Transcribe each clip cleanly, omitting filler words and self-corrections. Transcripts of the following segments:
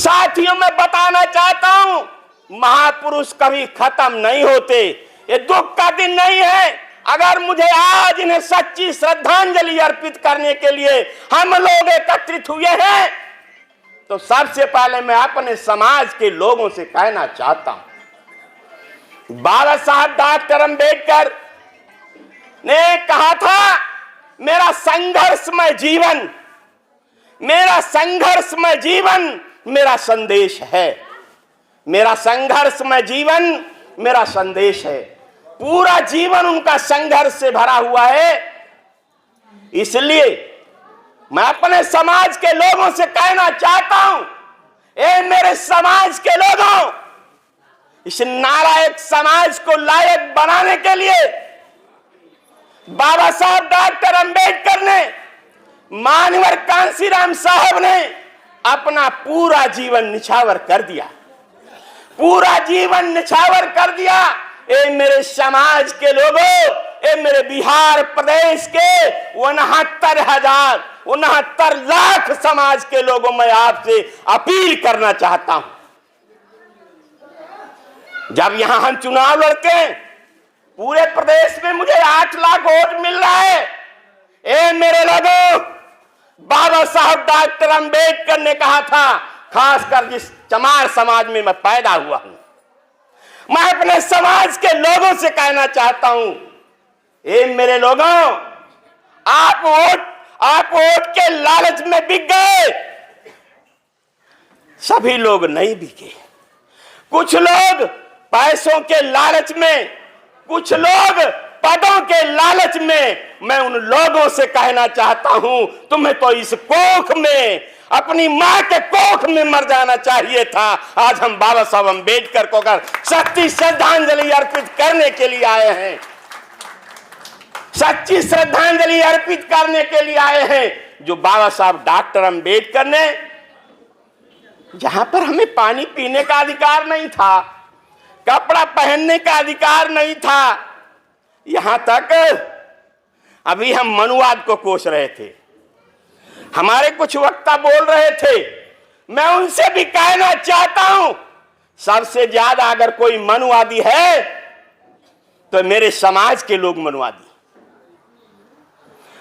साथियों, मैं बताना चाहता हूं, महापुरुष कभी खत्म नहीं होते। ये दुख का दिन नहीं है। अगर मुझे आज इन्हें सच्ची श्रद्धांजलि अर्पित करने के लिए हम लोग एकत्रित हुए हैं, तो सबसे पहले मैं अपने समाज के लोगों से कहना चाहता हूं, बाबा साहब डॉक्टर अंबेडकर ने कहा था, मेरा संघर्षमय जीवन मेरा संदेश है। मेरा संघर्षमय जीवन मेरा संदेश है। पूरा जीवन उनका संघर्ष से भरा हुआ है। इसलिए मैं अपने समाज के लोगों से कहना चाहता हूं, ए मेरे समाज के लोगों, इस नालायक समाज को लायक बनाने के लिए बाबा साहब डॉक्टर अंबेडकर ने, मानवर कांशीराम साहब ने अपना पूरा जीवन निछावर कर दिया। पूरा जीवन निछावर कर दिया। ए मेरे समाज के लोगों, ए मेरे बिहार प्रदेश के 69 लाख समाज के लोगों, मैं आपसे अपील करना चाहता हूं, जब यहां हम चुनाव लड़ते हैं, पूरे प्रदेश में मुझे 8 लाख वोट मिल रहा है। ए मेरे लोगों, बाबा साहब डॉक्टर अंबेडकर ने कहा था, खासकर जिस चमार समाज में मैं पैदा हुआ हूं, मैं अपने समाज के लोगों से कहना चाहता हूं, ए मेरे लोगों, आप वोट के लालच में बिक गए। सभी लोग नहीं बिके। कुछ लोग पैसों के लालच में, कुछ लोग पदों के लालच में। मैं उन लोगों से कहना चाहता हूं, तुम्हें तो इस कोख में, अपनी मां के कोख में मर जाना चाहिए था। आज हम बाबा साहब अंबेडकर को अगर सच्ची श्रद्धांजलि अर्पित करने के लिए आए हैं, सच्ची श्रद्धांजलि अर्पित करने के लिए आए हैं, जो बाबा साहब डॉक्टर अंबेडकर ने, जहां पर हमें पानी पीने का अधिकार नहीं था, कपड़ा पहनने का अधिकार नहीं था, यहां तक अभी हम मनुवाद को कोस रहे थे। हमारे कुछ वक्ता बोल रहे थे, मैं उनसे भी कहना चाहता हूं, सबसे ज्यादा अगर कोई मनुवादी है तो मेरे समाज के लोग मनुवादी,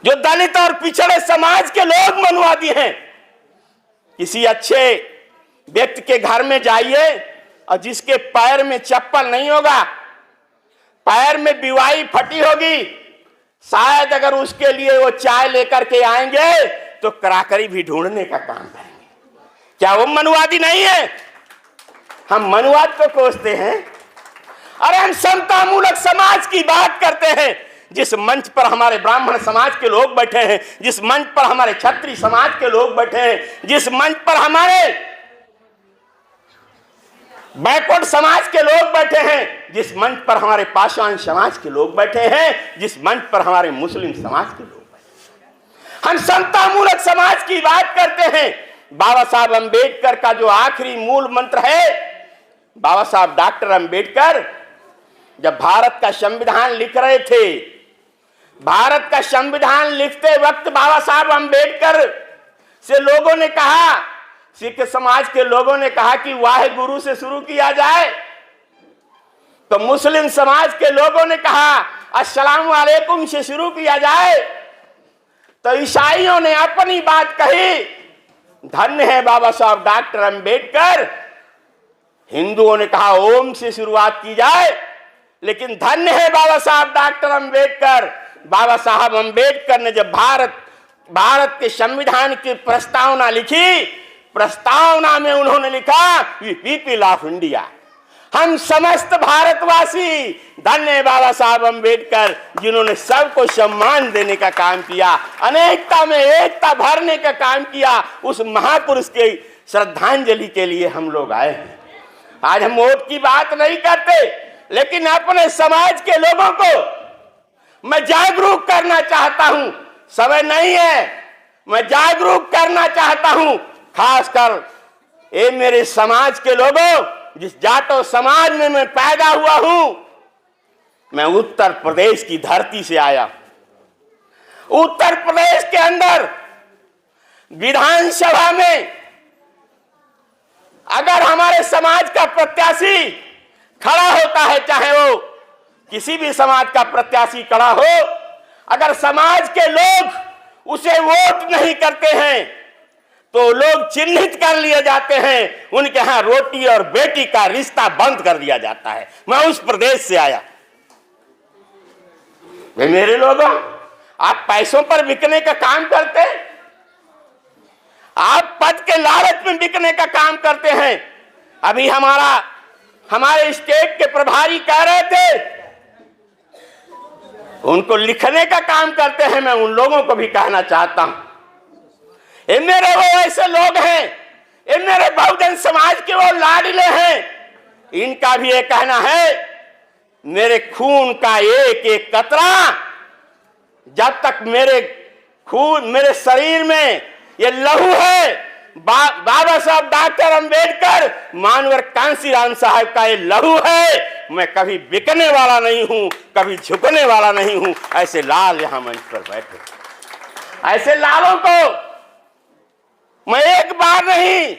जो दलित और पिछड़े समाज के लोग मनुवादी हैं। किसी अच्छे व्यक्ति के घर में जाइए और जिसके पैर में चप्पल नहीं होगा, पैर में बिवाई फटी होगी, शायद अगर उसके लिए वो चाय लेकर के आएंगे तो कराकरी भी ढूंढने का काम करेंगे। क्या वो मनुवादी नहीं है? हम मनुवाद को कोसते हैं। अरे हम समतामूलक समाज की बात करते हैं। जिस मंच पर हमारे ब्राह्मण समाज के लोग बैठे हैं, जिस मंच पर हमारे क्षत्रिय समाज के लोग बैठे हैं, जिस मंच पर हमारे बैकवर्ड समाज के लोग बैठे हैं, जिस मंच पर हमारे पाषाण समाज के लोग बैठे हैं, जिस मंच पर हमारे मुस्लिम समाज के लोग बैठे हैं, हम समतामूलक समाज की बात करते हैं। बाबा साहब अंबेडकर का जो आखिरी मूल मंत्र है, बाबा साहब डॉक्टर अंबेडकर जब भारत का संविधान लिख रहे थे, भारत का संविधान लिखते वक्त बाबा साहब अंबेडकर से लोगों ने कहा, सिख समाज के लोगों ने कहा कि वाहे गुरु से शुरू किया जाए, तो मुस्लिम समाज के लोगों ने कहा अस्सलाम वालेकुम से शुरू किया जाए, तो ईसाइयों ने अपनी बात कही। धन्य है बाबा साहब डॉक्टर अंबेडकर। हिंदुओं ने कहा ओम से शुरुआत की जाए, लेकिन धन्य है बाबा साहब डॉक्टर अंबेडकर। बाबा साहब अंबेडकर ने जब भारत के संविधान की प्रस्तावना लिखी, प्रस्तावना में उन्होंने लिखा पीपल ऑफ इंडिया, हम समस्त भारतवासी। धन्य है बाबा साहब अंबेडकर, जिन्होंने सबको सम्मान देने का काम किया, अनेकता में एकता भरने का काम किया। उस महापुरुष के श्रद्धांजलि के लिए हम लोग आए हैं। आज हम वोट की बात नहीं करते, लेकिन अपने समाज के लोगों को मैं जागरूक करना चाहता हूं। समय नहीं है, मैं जागरूक करना चाहता हूं, खासकर ये मेरे समाज के लोगों, जिस जाटो समाज में मैं पैदा हुआ हूं। मैं उत्तर प्रदेश की धरती से आया। उत्तर प्रदेश के अंदर विधानसभा में अगर हमारे समाज का प्रत्याशी खड़ा होता है, चाहे वो किसी भी समाज का प्रत्याशी खड़ा हो, अगर समाज के लोग उसे वोट नहीं करते हैं तो लोग चिन्हित कर लिए जाते हैं, उनके यहां रोटी और बेटी का रिश्ता बंद कर दिया जाता है। मैं उस प्रदेश से आया। वे मेरे लोगों, आप पैसों पर बिकने का काम करते हैं, आप पद के लालच में बिकने का काम करते हैं। अभी हमारे स्टेट के प्रभारी कह रहे थे, उनको लिखने का काम करते हैं। मैं उन लोगों को भी कहना चाहता हूं, ये मेरे वो ऐसे लोग हैं, ये मेरे बहुजन समाज के वो लाडले हैं, इनका भी ये कहना है, मेरे खून का एक एक कतरा, जब तक मेरे शरीर में ये लहू है, बाबा साहब डॉक्टर अंबेडकर, मानवर कांसीराम साहब का ये लहू है, मैं कभी बिकने वाला नहीं हूं, कभी झुकने वाला नहीं हूं। ऐसे लाल यहां मंच पर बैठे, ऐसे लालों को मैं एक बार नहीं,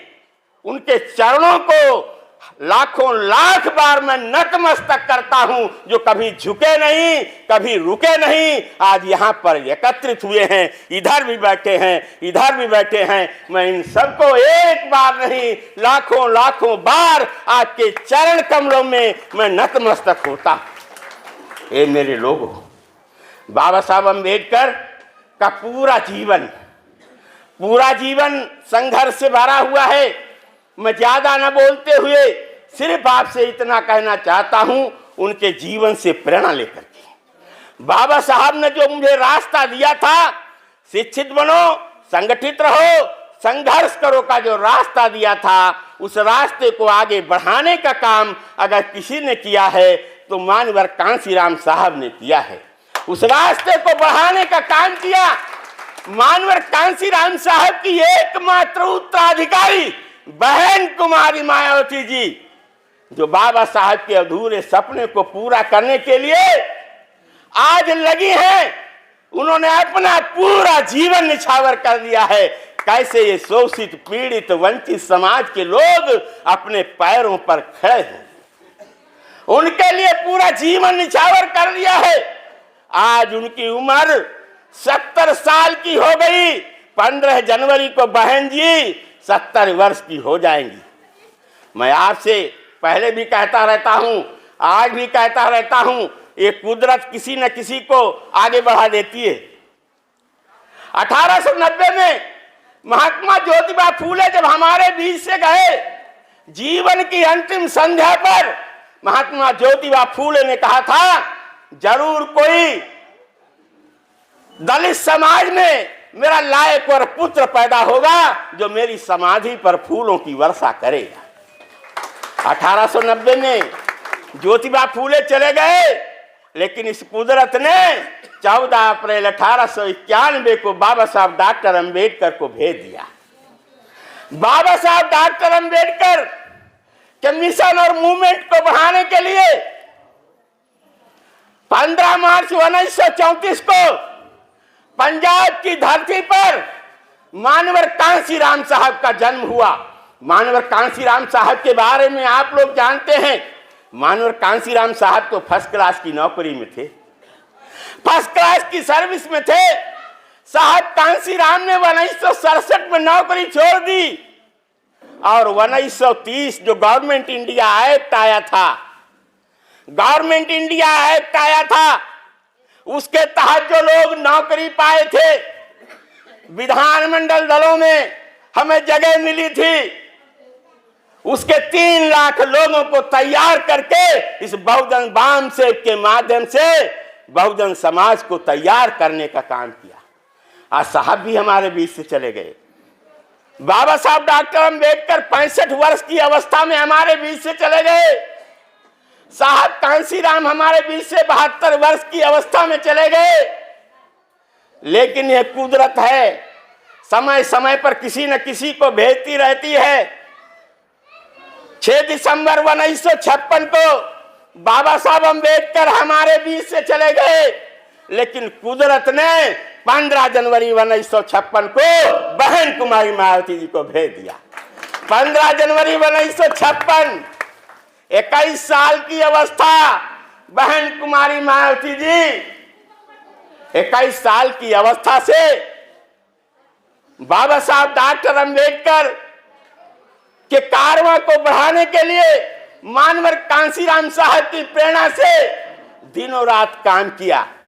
उनके चरणों को लाखों लाख बार मैं नतमस्तक करता हूं, जो कभी झुके नहीं, कभी रुके नहीं। आज यहां पर एकत्रित हुए हैं, इधर भी बैठे हैं, इधर भी बैठे हैं। मैं इन सबको एक बार नहीं, लाखों लाखों बार आपके चरण कमलों में मैं नतमस्तक होता। ये मेरे लोगों, बाबा साहब अंबेडकर का पूरा जीवन संघर्ष से भरा हुआ है। मैं ज्यादा न बोलते हुए सिर्फ आपसे इतना कहना चाहता हूं, उनके जीवन से प्रेरणा लेकर के बाबा साहब ने जो मुझे रास्ता दिया था, शिक्षित बनो, संगठित रहो, संघर्ष करो का जो रास्ता दिया था, उस रास्ते को आगे बढ़ाने का काम अगर किसी ने किया है तो मानवर कांसीराम साहब ने किया है। उस रास्ते को बढ़ाने का काम किया मानवर कांसीराम साहब की एकमात्र उत्तराधिकारी बहन कुमारी मायावती जी, जो बाबा साहब के अधूरे सपने को पूरा करने के लिए आज लगी हैं। उन्होंने अपना पूरा जीवन निछावर कर दिया है। कैसे ये शोषित, पीड़ित, वंचित समाज के लोग अपने पैरों पर खड़े हैं, उनके लिए पूरा जीवन निछावर कर दिया है। आज उनकी उम्र 70 साल की हो गई। 15 जनवरी को बहन जी 70 वर्ष की हो जाएंगी। मैं आपसे पहले भी कहता रहता हूं, आज भी कहता रहता हूं, ये कुदरत किसी न किसी को आगे बढ़ा देती है। 1890 में महात्मा ज्योतिबा फूले जब हमारे बीच से गए, जीवन की अंतिम संध्या पर महात्मा ज्योतिबा फूले ने कहा था, जरूर कोई दलित समाज में मेरा लायक और पुत्र पैदा होगा जो मेरी समाधि पर फूलों की वर्षा करेगा। 1890 में ज्योतिबा फूले चले गए, लेकिन इस कुदरत ने 14 अप्रैल 1891 को बाबा साहब डॉक्टर अंबेडकर को भेज दिया। बाबा साहब डॉक्टर अंबेडकर के मिशन और मूवमेंट को बढ़ाने के लिए 15 मार्च 1934 को पंजाब की धरती पर मानवर कांसीराम साहब का जन्म हुआ। मानवर कांसीराम साहब के बारे में आप लोग जानते हैं, मानवर कांसीराम साहब तो फर्स्ट क्लास की नौकरी में थे, फर्स्ट क्लास की सर्विस में थे। साहब कांसीराम ने 1967 में नौकरी छोड़ दी और 1930 जो गवर्नमेंट इंडिया एक्ट आया था, गवर्नमेंट इंडिया एक्ट आया था, उसके तहत जो लोग नौकरी पाए थे, विधानमंडल दलों में हमें जगह मिली थी, उसके 3 लाख लोगों को तैयार करके इस बहुजन बाम सेव के माध्यम से बहुजन समाज को तैयार करने का काम किया। आज साहब भी हमारे बीच से चले गए। बाबा साहब डॉक्टर अंबेडकर 65 वर्ष की अवस्था में हमारे बीच से चले गए। साहब कांसीराम हमारे बीच से 72 वर्ष की अवस्था में चले गए। लेकिन यह कुदरत है, समय समय पर किसी न किसी को भेजती रहती है। 6 दिसंबर 1956 को बाबा साहब अंबेडकर हमारे बीच से चले गए, लेकिन कुदरत ने 15 जनवरी 1956 को बहन कुमारी मायावती जी को भेज दिया। 15 जनवरी 1956, 21 साल की अवस्था बहन कुमारी मायावती जी 21 साल की अवस्था से बाबा साहब डॉक्टर अंबेडकर के कारवां को बढ़ाने के लिए मानवर कांसीराम साहब की प्रेरणा से दिनों रात काम किया।